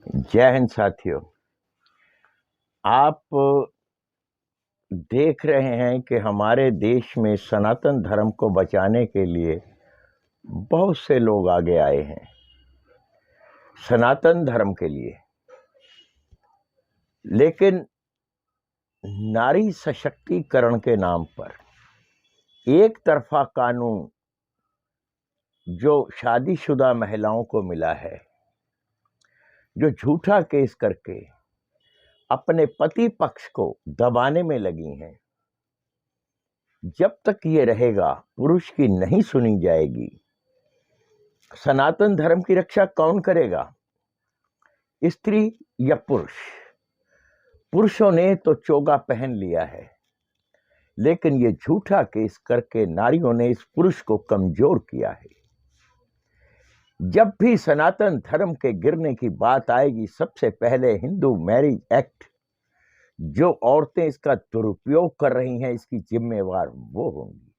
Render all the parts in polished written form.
जय हिंद साथियों। आप देख रहे हैं कि हमारे देश में सनातन धर्म को बचाने के लिए बहुत से लोग आगे आए हैं। सनातन धर्म के लिए, लेकिन नारी सशक्तिकरण के नाम पर एक तरफा कानून जो शादीशुदा महिलाओं को मिला है, जो झूठा केस करके अपने पति पक्ष को दबाने में लगी हैं, जब तक ये रहेगा पुरुष की नहीं सुनी जाएगी। सनातन धर्म की रक्षा कौन करेगा? स्त्री या पुरुष? पुरुषों ने तो चोगा पहन लिया है, लेकिन ये झूठा केस करके नारियों ने इस पुरुष को कमजोर किया है। जब भी सनातन धर्म के गिरने की बात आएगी, सबसे पहले हिंदू मैरिज एक्ट, जो औरतें इसका दुरुपयोग कर रही हैं, इसकी जिम्मेवार वो होंगी,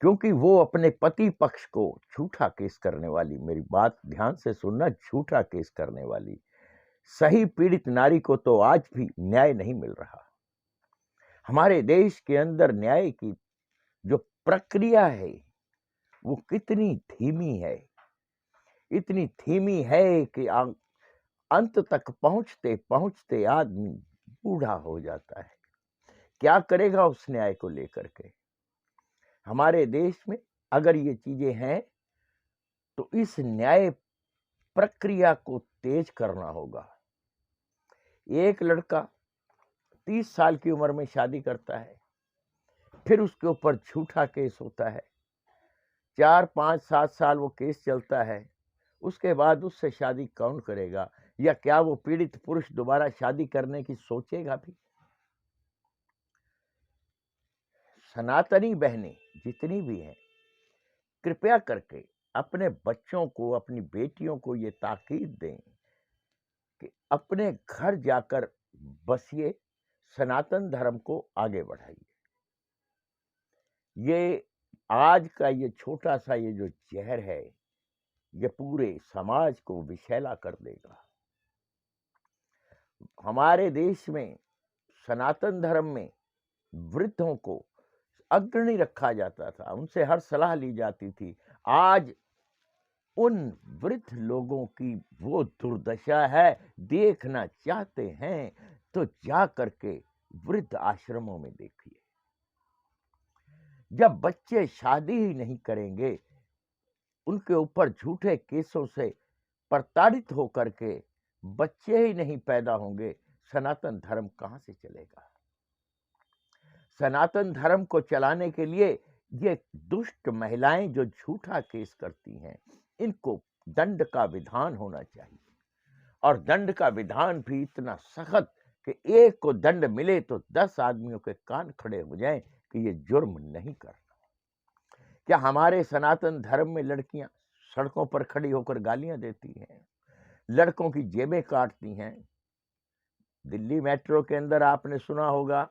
क्योंकि वो अपने पति पक्ष को झूठा केस करने वाली, मेरी बात ध्यान से सुनना, झूठा केस करने वाली सही पीड़ित नारी को तो आज भी न्याय नहीं मिल रहा। हमारे देश के अंदर न्याय की जो प्रक्रिया है वो कितनी धीमी है, इतनी धीमी है कि अंत तक पहुंचते पहुंचते आदमी बूढ़ा हो जाता है। क्या करेगा उस न्याय को लेकर के? हमारे देश में अगर ये चीजें हैं तो इस न्याय प्रक्रिया को तेज करना होगा। एक लड़का 30 साल की उम्र में शादी करता है, फिर उसके ऊपर झूठा केस होता है, 4, 5, 7 साल वो केस चलता है, उसके बाद उससे शादी कौन करेगा? या क्या वो पीड़ित पुरुष दोबारा शादी करने की सोचेगा भी? सनातनी बहनें जितनी भी हैं, कृपया करके अपने बच्चों को, अपनी बेटियों को ये ताकीद दें कि अपने घर जाकर बसिए, सनातन धर्म को आगे बढ़ाइए। ये आज का ये छोटा सा ये जो जहर है, ये पूरे समाज को विषैला कर देगा। हमारे देश में सनातन धर्म में वृद्धों को अग्रणी रखा जाता था, उनसे हर सलाह ली जाती थी। आज उन वृद्ध लोगों की वो दुर्दशा है, देखना चाहते हैं तो जा करके वृद्ध आश्रमों में देखिए। जब बच्चे शादी ही नहीं करेंगे, उनके ऊपर झूठे केसों से प्रताड़ित होकर के बच्चे ही नहीं पैदा होंगे, सनातन धर्म कहां से चलेगा? सनातन धर्म को चलाने के लिए ये दुष्ट महिलाएं जो झूठा केस करती हैं, इनको दंड का विधान होना चाहिए, और दंड का विधान भी इतना सख्त कि एक को दंड मिले तो 10 आदमियों के कान खड़े हो जाएं कि ये जुर्म नहीं करना। क्या हमारे सनातन धर्म में लड़कियां सड़कों पर खड़ी होकर गालियां देती हैं, लड़कों की जेबें काटती हैं? दिल्ली मेट्रो के अंदर आपने सुना होगा,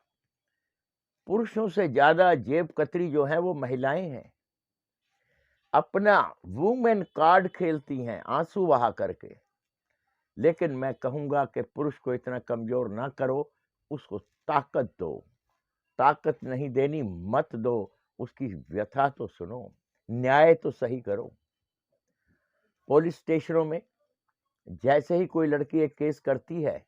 पुरुषों से ज्यादा जेब कतरी जो है वो महिलाएं हैं। अपना वुमेन कार्ड खेलती हैं आंसू बहा करके। लेकिन मैं कहूंगा कि पुरुष को इतना कमजोर ना करो, उसको ताकत दो। ताकत नहीं देनी मत दो, उसकी व्यथा तो सुनो, न्याय तो सही करो। पुलिस स्टेशनों में जैसे ही कोई लड़की एक केस करती है,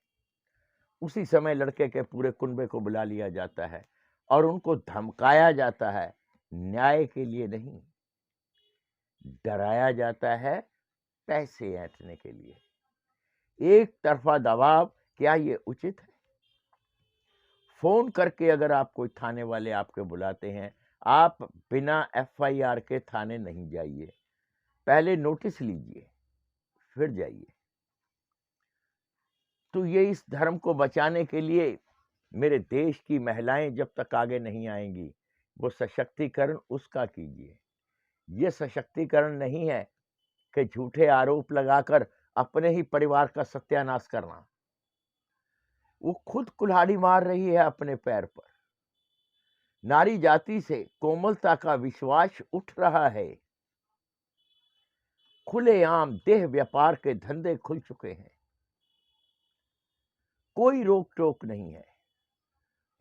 उसी समय लड़के के पूरे कुनबे को बुला लिया जाता है और उनको धमकाया जाता है, न्याय के लिए नहीं, डराया जाता है पैसे ऐंठने के लिए। एक तरफा दबाव, क्या ये उचित है? फोन करके अगर आप कोई थाने वाले आपके बुलाते हैं, आप बिना FIR के थाने नहीं जाइए, पहले नोटिस लीजिए फिर जाइए। तो ये इस धर्म को बचाने के लिए मेरे देश की महिलाएं जब तक आगे नहीं आएंगी, वो सशक्तिकरण उसका कीजिए। ये सशक्तिकरण नहीं है कि झूठे आरोप लगाकर अपने ही परिवार का सत्यानाश करना। वो खुद कुल्हाड़ी मार रही है अपने पैर पर। नारी जाति से कोमलता का विश्वास उठ रहा है। खुलेआम देह व्यापार के धंधे खुल चुके हैं। कोई रोक टोक नहीं है,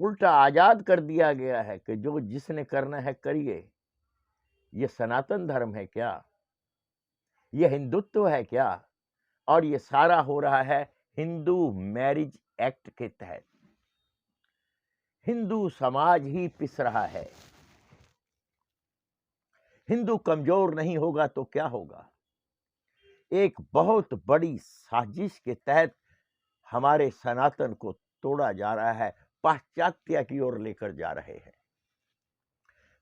उल्टा आजाद कर दिया गया है कि जो जिसने करना है करिए। ये सनातन धर्म है क्या? ये हिंदुत्व है क्या? और ये सारा हो रहा है हिंदू मैरिज एक्ट के तहत। हिंदू समाज ही पिस रहा है। हिंदू कमजोर नहीं होगा तो क्या होगा? एक बहुत बड़ी साजिश के तहत हमारे सनातन को तोड़ा जा रहा है, पाश्चात्य की ओर लेकर जा रहे हैं।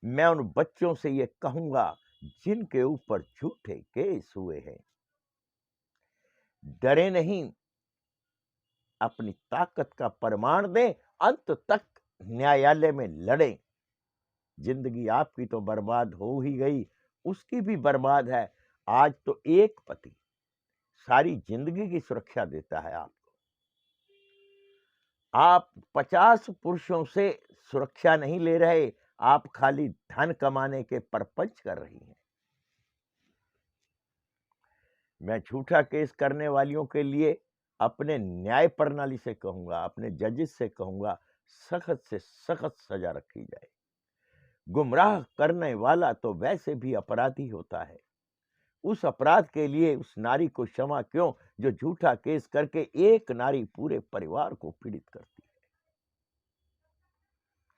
मैं उन बच्चों से ये कहूंगा जिनके ऊपर झूठे केस हुए हैं, डरे नहीं, अपनी ताकत का प्रमाण दें, अंत तक न्यायालय में लड़ें। जिंदगी आपकी तो बर्बाद हो ही गई, उसकी भी बर्बाद है। आज तो एक पति सारी जिंदगी की सुरक्षा देता है आपको। आप 50 पुरुषों से सुरक्षा नहीं ले रहे, आप खाली धन कमाने के परपंच कर रही हैं। मैं झूठा केस करने वालियों के लिए अपने न्याय प्रणाली से कहूंगा, अपने जजेस से कहूंगा, सख्त से सख्त सजा रखी जाए। गुमराह करने वाला तो वैसे भी अपराधी होता है। उस अपराध के लिए उस नारी को क्षमा क्यों जो झूठा केस करके एक नारी पूरे परिवार को पीड़ित करती है?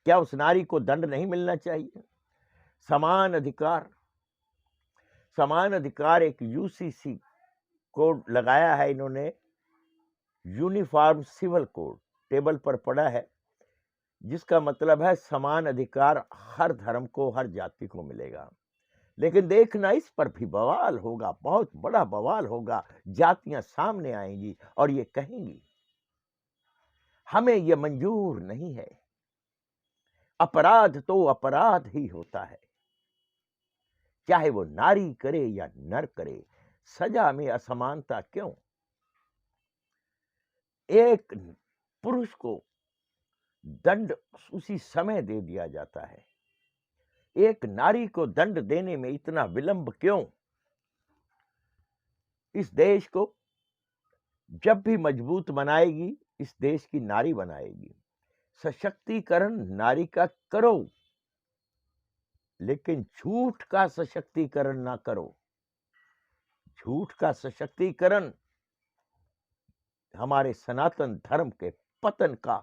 क्या उस नारी को दंड नहीं मिलना चाहिए? समान अधिकार, समान अधिकार एक यूसीसी कोड लगाया है इन्होंने, यूनिफॉर्म सिविल कोड, टेबल पर पड़ा है, जिसका मतलब है समान अधिकार हर धर्म को, हर जाति को मिलेगा। लेकिन देखना, इस पर भी बवाल होगा, बहुत बड़ा बवाल होगा। जातियां सामने आएंगी और ये कहेंगी हमें ये मंजूर नहीं है। अपराध तो अपराध ही होता है, चाहे वो नारी करे या नर करे। सजा में असमानता क्यों? एक पुरुष को दंड उसी समय दे दिया जाता है, एक नारी को दंड देने में इतना विलंब क्यों? इस देश को जब भी मजबूत बनाएगी, इस देश की नारी बनाएगी। सशक्तिकरण नारी का करो, लेकिन झूठ का सशक्तिकरण ना करो। झूठ का सशक्तिकरण हमारे सनातन धर्म के पतन का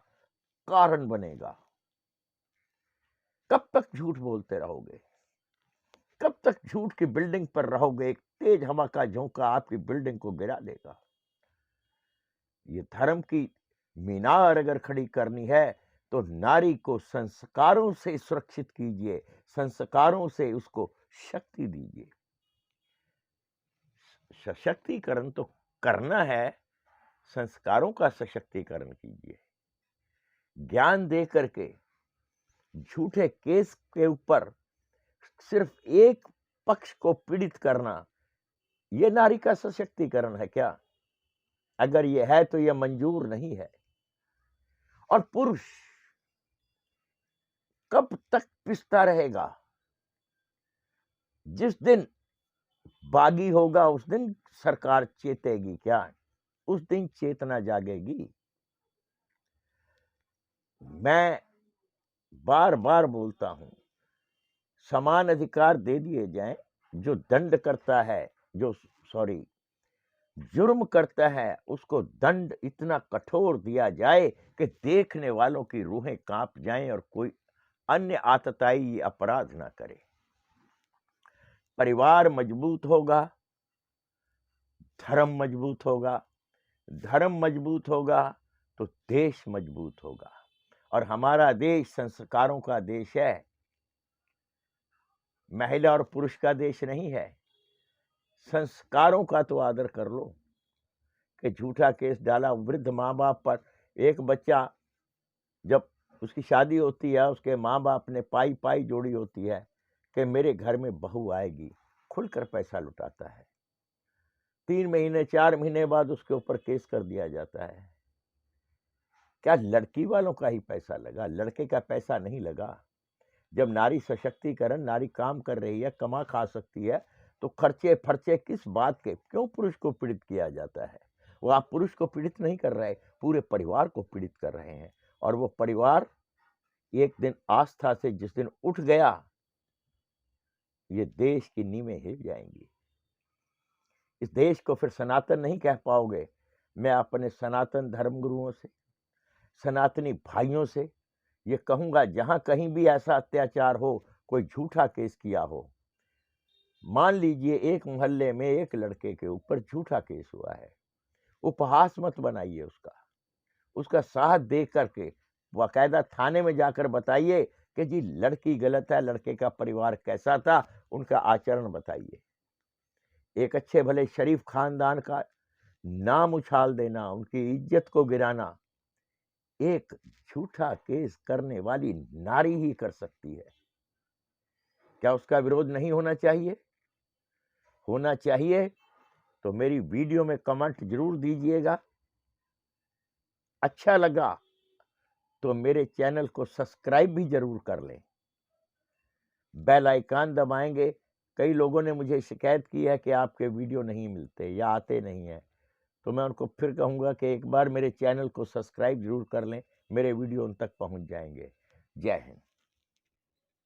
कारण बनेगा। कब तक झूठ बोलते रहोगे? कब तक झूठ की बिल्डिंग पर रहोगे? एक तेज हवा का झोंका आपकी बिल्डिंग को गिरा देगा। ये धर्म की मीनार अगर खड़ी करनी है तो नारी को संस्कारों से सुरक्षित कीजिए, संस्कारों से उसको शक्ति दीजिए। सशक्तिकरण तो करना है, संस्कारों का सशक्तिकरण कीजिए। ज्ञान दे करके झूठे केस के ऊपर सिर्फ एक पक्ष को पीड़ित करना, यह नारी का सशक्तिकरण है क्या? अगर यह है तो यह मंजूर नहीं है। और पुरुष कब तक पिसता रहेगा? जिस दिन बागी होगा उस दिन सरकार चेतेगी क्या? उस दिन चेतना जागेगी। मैं बार बार बोलता हूं, समान अधिकार दे दिए जाएं। जो दंड करता है, जो जुर्म करता है, उसको दंड इतना कठोर दिया जाए कि देखने वालों की रूहें कांप जाएं और कोई अन्य आतताई अपराध ना करे। परिवार मजबूत होगा, धर्म मजबूत होगा, धर्म मजबूत होगा तो देश मजबूत होगा। और हमारा देश संस्कारों का देश है, महिला और पुरुष का देश नहीं है। संस्कारों का तो आदर कर लो कि झूठा केस डाला वृद्ध माँ बाप पर। एक बच्चा जब उसकी शादी होती है, उसके माँ बाप ने पाई पाई जोड़ी होती है कि मेरे घर में बहू आएगी, खुलकर पैसा लुटाता है। 3 महीने 4 महीने बाद उसके ऊपर केस कर दिया जाता है। क्या लड़की वालों का ही पैसा लगा? लड़के का पैसा नहीं लगा। जब नारी सशक्तिकरण, नारी काम कर रही है, कमा खा सकती है, तो खर्चे फर्चे किस बात के, क्यों पुरुष को पीड़ित किया जाता है? वो आप पुरुष को पीड़ित नहीं कर रहे, पूरे परिवार को पीड़ित कर रहे हैं। और वो परिवार एक दिन आस्था से जिस दिन उठ गया, ये देश की नींवें हिल जाएंगी। इस देश को फिर सनातन नहीं कह पाओगे। मैं अपने सनातन धर्मगुरुओं से, सनातनी भाइयों से ये कहूंगा, जहां कहीं भी ऐसा अत्याचार हो, कोई झूठा केस किया हो, मान लीजिए एक मोहल्ले में एक लड़के के ऊपर झूठा केस हुआ है, उपहास मत बनाइए उसका साथ देख करके बाकायदा थाने में जाकर बताइए कि जी लड़की गलत है, लड़के का परिवार कैसा था, उनका आचरण बताइए। एक अच्छे भले शरीफ खानदान का नाम उछाल देना, उनकी इज्जत को गिराना, एक झूठा केस करने वाली नारी ही कर सकती है। क्या उसका विरोध नहीं होना चाहिए? होना चाहिए। तो मेरी वीडियो में कमेंट जरूर दीजिएगा। अच्छा लगा तो मेरे चैनल को सब्सक्राइब भी जरूर कर लें, बेल आइकन दबाएंगे। कई लोगों ने मुझे शिकायत की है कि आपके वीडियो नहीं मिलते या आते नहीं हैं, तो मैं उनको फिर कहूँगा कि एक बार मेरे चैनल को सब्सक्राइब जरूर कर लें, मेरे वीडियो उन तक पहुँच जाएंगे। जय हिंद।